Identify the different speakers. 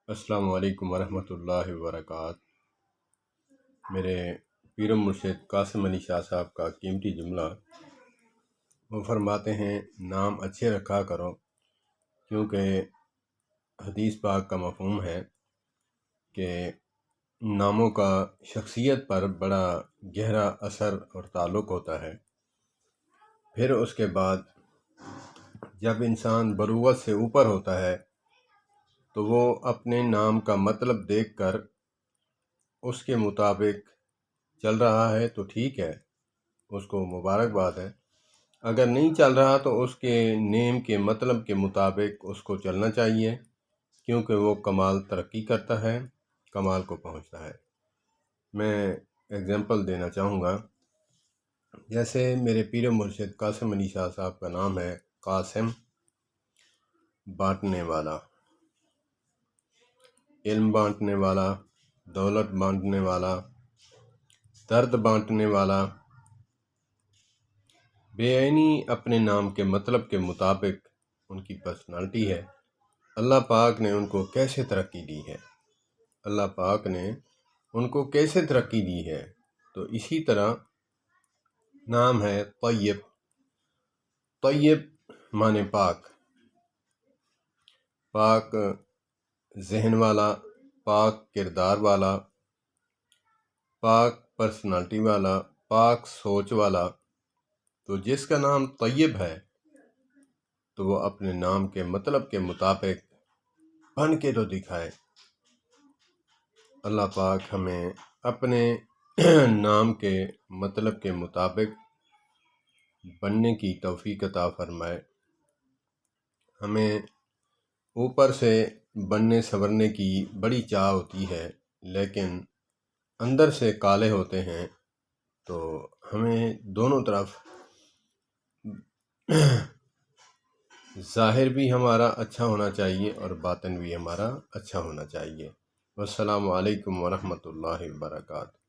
Speaker 1: السلام علیکم ورحمۃ اللہ وبرکاتہ۔ میرے پیر و مرشد قاسم علی شاہ صاحب کا قیمتی جملہ، وہ فرماتے ہیں نام اچھے رکھا کرو، کیونکہ حدیث پاک کا مفہوم ہے کہ ناموں کا شخصیت پر بڑا گہرا اثر اور تعلق ہوتا ہے۔ پھر اس کے بعد جب انسان بلوغت سے اوپر ہوتا ہے تو وہ اپنے نام کا مطلب دیکھ کر اس کے مطابق چل رہا ہے تو ٹھیک ہے، اس کو مبارکباد ہے۔ اگر نہیں چل رہا تو اس کے نیم کے مطلب کے مطابق اس کو چلنا چاہیے، کیونکہ وہ کمال ترقی کرتا ہے، کمال کو پہنچتا ہے۔ میں اگزامپل دینا چاہوں گا، جیسے میرے پیر مرشد قاسم علی شاہ صاحب کا نام ہے قاسم، بانٹنے والا، علم بانٹنے والا، دولت بانٹنے والا، درد بانٹنے والا۔ بے عینی اپنے نام کے مطلب کے مطابق ان کی پرسنالٹی ہے۔ اللہ پاک نے ان کو کیسے ترقی دی ہے، اللہ پاک نے ان کو کیسے ترقی دی ہے، تو اسی طرح نام ہے طیب۔ طیب معنی پاک، پاک ذہن والا، پاک کردار والا، پاک پرسنالٹی والا، پاک سوچ والا۔ تو جس کا نام طیب ہے تو وہ اپنے نام کے مطلب کے مطابق بن کے تو دکھائے۔ اللہ پاک ہمیں اپنے نام کے مطلب کے مطابق بننے کی توفیق عطا فرمائے۔ ہمیں اوپر سے بننے سنورنے کی بڑی چاہ ہوتی ہے، لیکن اندر سے کالے ہوتے ہیں، تو ہمیں دونوں طرف ظاہر بھی ہمارا اچھا ہونا چاہیے اور باطن بھی ہمارا اچھا ہونا چاہیے۔ والسلام علیکم ورحمۃ اللہ وبرکاتہ۔